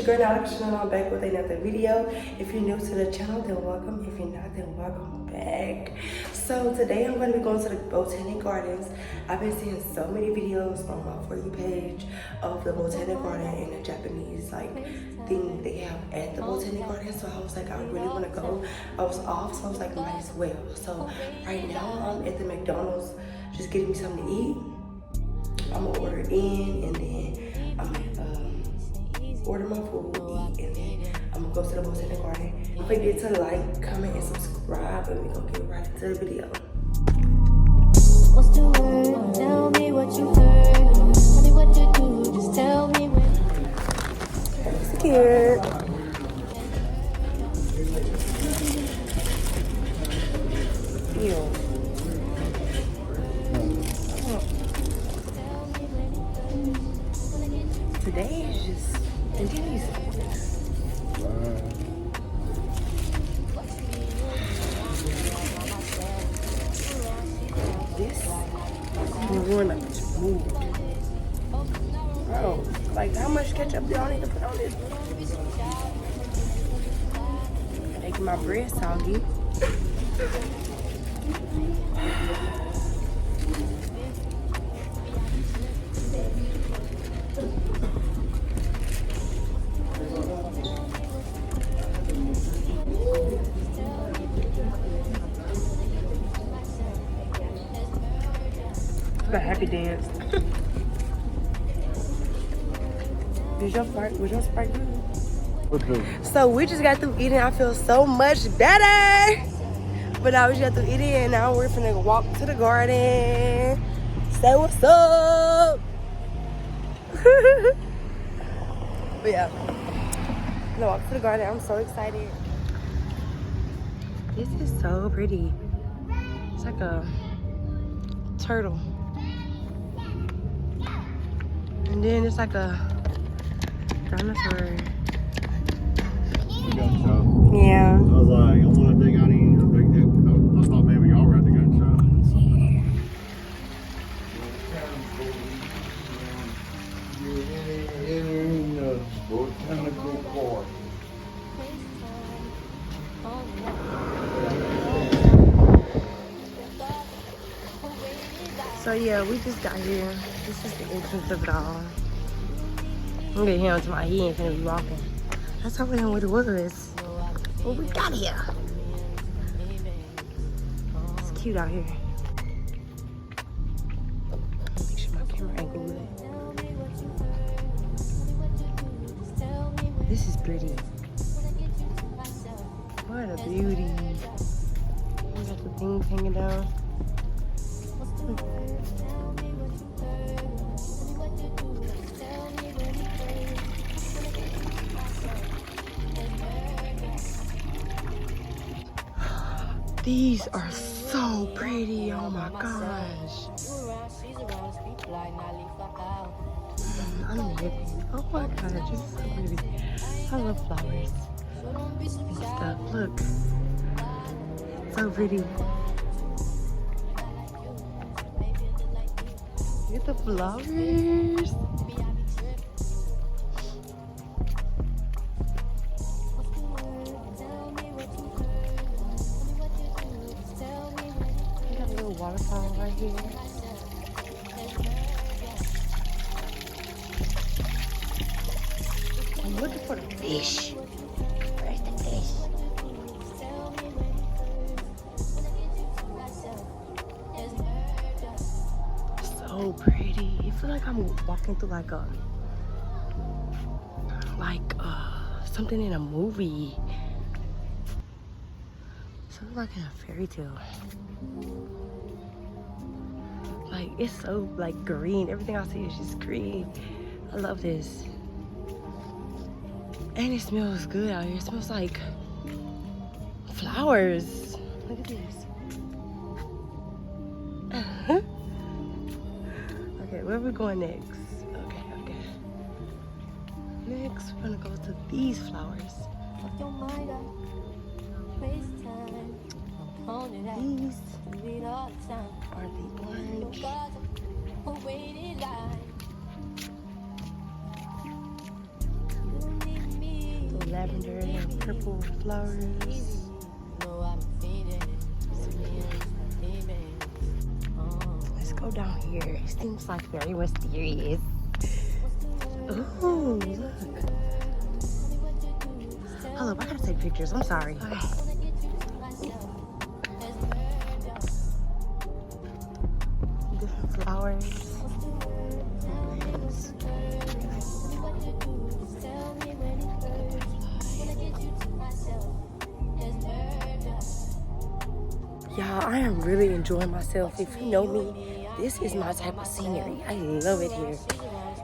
your girl Alex, and I'm back with another video. If you're new to the channel, then welcome. If you're not, then welcome back. So today I'm going to be going to the Botanic Gardens. I've been seeing so many videos on my For You page of the Botanic Garden and the Japanese thing they have at the Botanic Garden. So I was like, I really want to go. I was off, so I was like, might as well. So right now I'm at the McDonald's just getting me something to eat. I'm gonna order in, and then I'm gonna order my food, eat, and then I'm gonna go to the Botanic Garden. Don't forget to like, comment, and subscribe, and we're gonna get right into the video. What's the word? Tell me what you heard. Tell me what you do. Just tell me when. Scared. Ew. Today is just intense. This will ruin a mood. Bro, like how much ketchup do y'all need to put on this? Making my bread soggy. The happy dance. Was your Sprite good? So we just got through eating. I feel so much better. But now we just got through eating, and now we're finna walk to the garden. Say what's up. But yeah, I'm gonna walk to the garden. I'm so excited. This is so pretty. It's like a turtle. And then it's like a dinosaur. Yeah. I was like, I want to dig out any. I thought maybe y'all were at the gun show. In the botanical park. So yeah, we just got here. This is the entrance of it all. I'm gonna get him to my he ain't finna be walking. I told him what it was. Well, we got here. It's cute out here. Make sure my camera ain't good. This is pretty. What a beauty. We got the things hanging down. These are so pretty, oh my gosh. I'm living. Oh my gosh, this is so pretty. I love flowers and stuff. Look, so pretty. Look at the flowers. Waterfall right here. I'm looking for the fish. Where's the fish? So pretty. I feel like I'm walking through something in a movie. Something like in a fairy tale. Like, it's so green. Everything I see is just green. I love this. And it smells good out here. It smells like flowers. Look at this. Okay, where are we going next? Okay. Next, we're gonna go to these flowers. These are the orange. lavender and purple flowers. Let's go down here. It seems like very mysterious. Ooh, look. Hold up, I gotta take pictures. I'm sorry. Different flowers. Y'all, I am really enjoying myself. If you know me, this is my type of scenery. I love it here.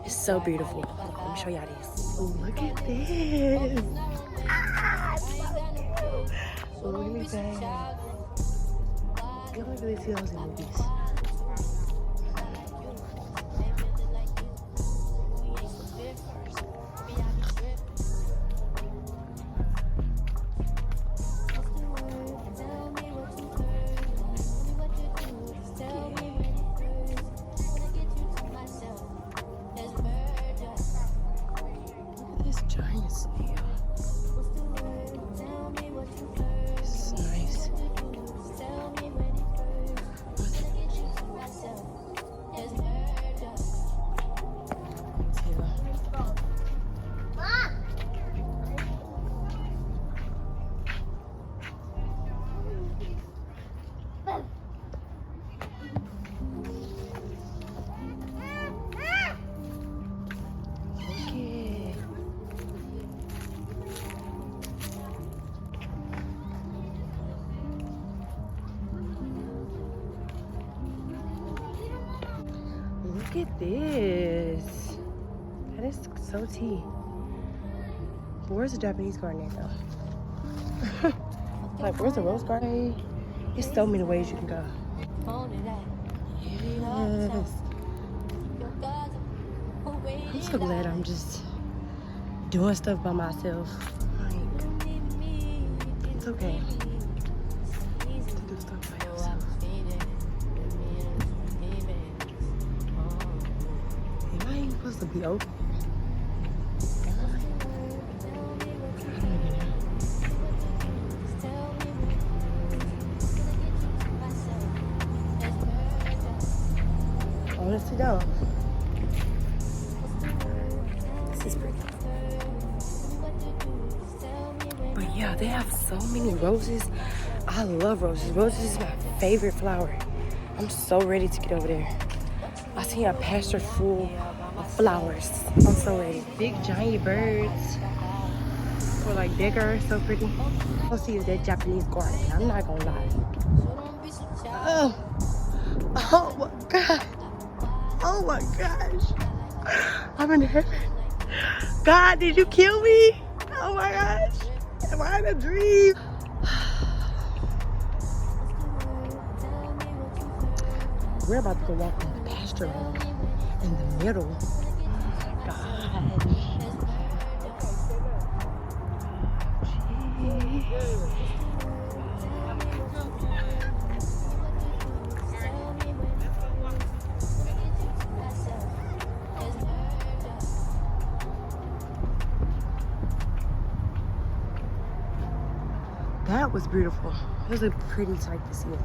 It's so beautiful. Let me show y'all this. Oh, look at this. Ah, it's so cute. Really bad. You don't really see those in movies. This giant snail. This is nice. Look at this. That is so tea. Where's the Japanese garden at though? Like, where's the rose garden? There's so many ways you can go. Yes. I'm so glad I'm just doing stuff by myself. Like, it's okay to do stuff by yourself. Am I even supposed to be open? I want to sit down. This is pretty. But yeah, they have so many roses. I love roses. Roses is my favorite flower. I'm so ready to get over there. I see a pasture full of flowers. I'm so ready. Big giant birds. For like bigger, so pretty. Let's see that Japanese garden. I'm not gonna lie. Oh my god. Oh my gosh. I'm in heaven. God, did you kill me? Oh my gosh. Am I in a dream? We're about to go walk in the pasture in the middle. Oh my gosh. Jeez. That was beautiful. It was a pretty sight to see. Look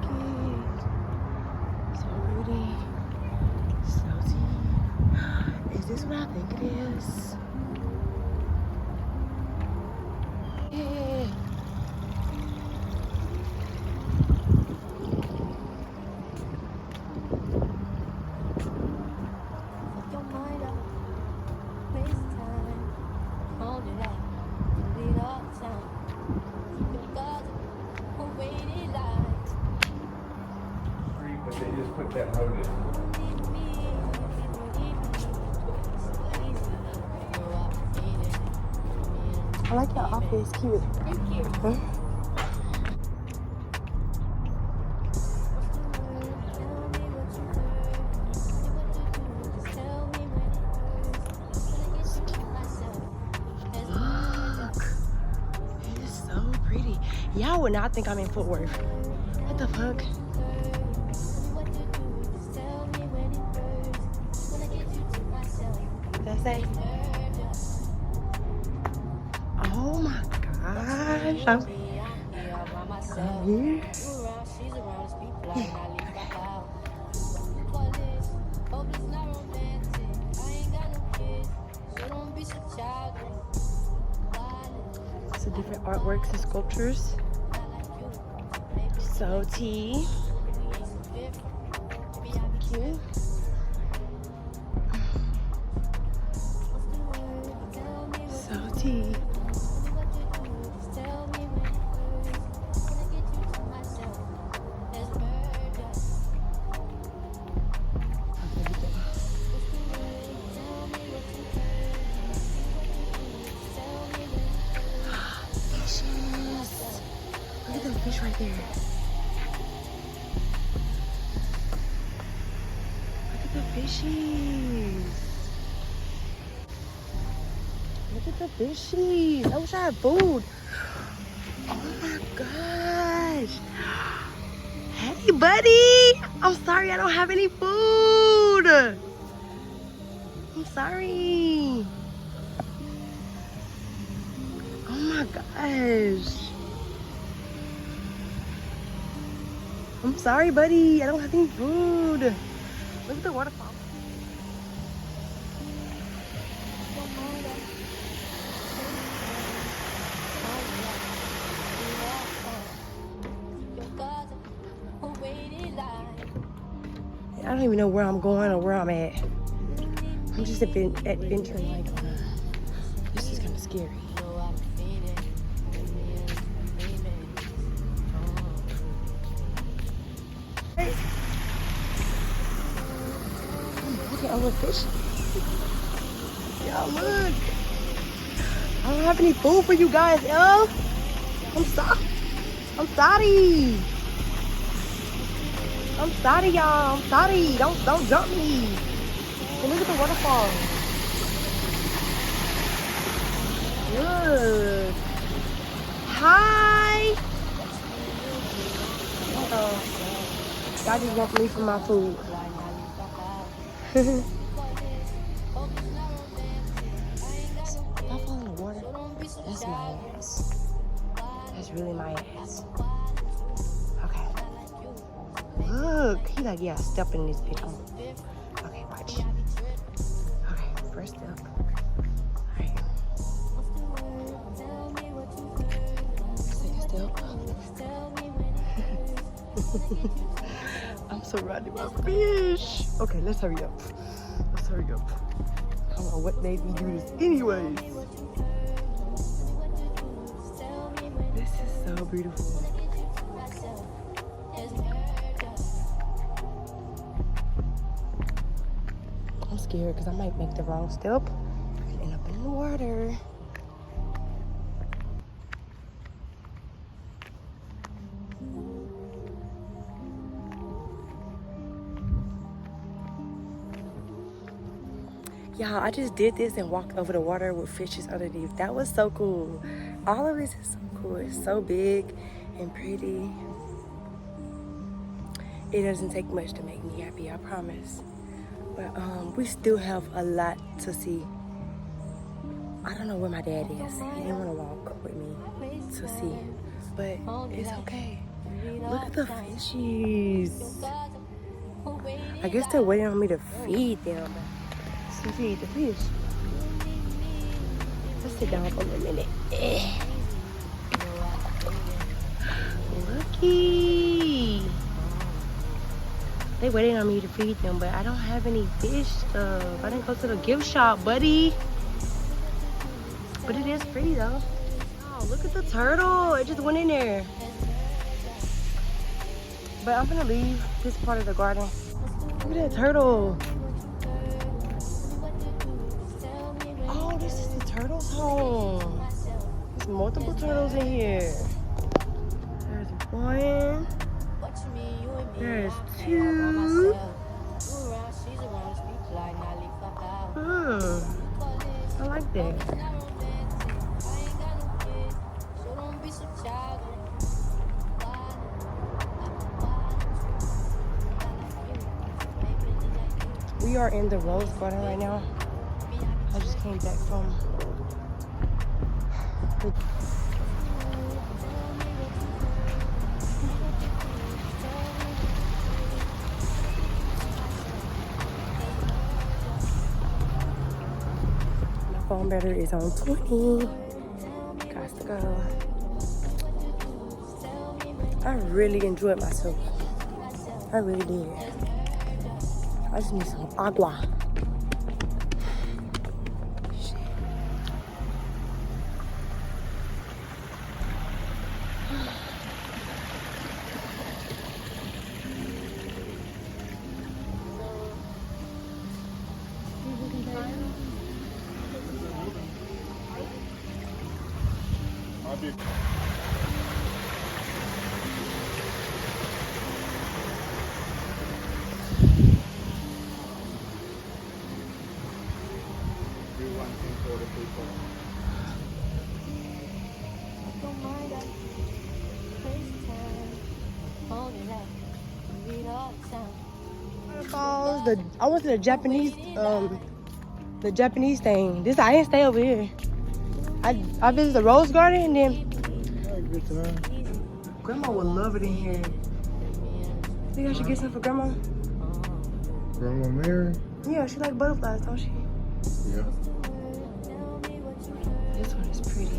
it. So pretty. So deep. Is this what I think it is? Yeah. But they just put that road in. I like your outfit. It's cute. Thank you. Huh? Look. It is so pretty. Y'all would not think I'm in Fort Worth. What the fuck? say? Oh my gosh. I'm here. So different artworks and sculptures. So T. Cute. So T. Look at the fish right there. Look at the fishies. Look at the fishies. I wish I had food. Oh my gosh. Hey, buddy. I'm sorry I don't have any food. I'm sorry. Oh my gosh. I'm sorry, buddy. I don't have any food. Look at the waterfall. I don't even know where I'm going or where I'm at. I'm just adventuring like this is kind of scary. Look at all the fish. Y'all look. I don't have any food for you guys, yo. I'm sorry. I'm sorry. I'm sorry, y'all. I'm sorry. Don't jump me. And look at the waterfall. Look. Hi. Uh-oh. God just want me for my food. If I fall in the water, that's my ass. That's really my ass. Okay. Look. He like, yeah, step in this bitch. Okay, watch. Okay, first step. Alright. Second step. I'm surrounded by fish. Okay, let's hurry up. Let's hurry up. I don't know what made me do this anyways. This is so beautiful. I'm scared because I might make the wrong step and end up in the water. Y'all, I just did this and walked over the water with fishes underneath. That was so cool. All of this is so cool. It's so big and pretty. It doesn't take much to make me happy, I promise. But we still have a lot to see. I don't know where my dad is. He didn't want to walk with me to see. But it's okay. Look at the fishies. I guess they're waiting on me to feed them. To feed the fish. Let's sit down for a minute. Looky. They waiting on me to feed them, but I don't have any fish stuff. I didn't go to the gift shop, buddy. But it is pretty though. Oh, look at the turtle. It just went in there. But I'm gonna leave this part of the garden. Look at that turtle. Turtle's home. There's multiple turtles in here. There's one. There's two. I like that. We are in the rose garden right now. I came back from. My phone battery is on 20. Got to go. I really enjoyed myself. I really did. I just need some agua. I went to the Japanese thing. I didn't stay over here. I visited the Rose Garden and then Grandma would love it in here. Think I should get some for Grandma? Grandma Mary? Yeah, she like butterflies, don't she? Yeah. This one is pretty.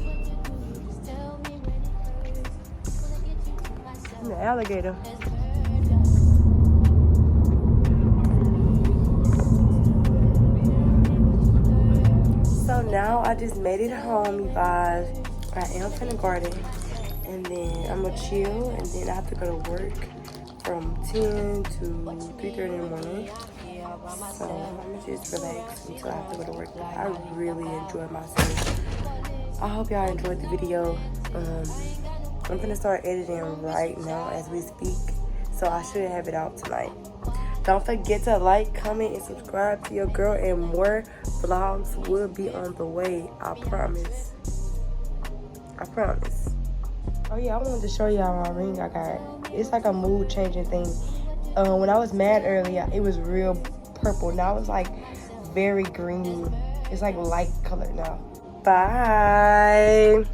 And the alligator. So now I just made it home, you guys. I am finna garden. And then I'm gonna chill. And then I have to go to work from 10 to 3:30 in the morning. So I'm gonna just relax until I have to go to work. I really enjoyed myself. I hope y'all enjoyed the video. I'm gonna start editing right now as we speak. So I should have it out tonight. Don't forget to like, comment, and subscribe to your girl, and more vlogs will be on the way. I promise. I promise. Oh yeah, I wanted to show y'all my ring I got. It's like a mood changing thing. When I was mad earlier, it was real purple. Now it's like very green. It's like light colored now. Bye.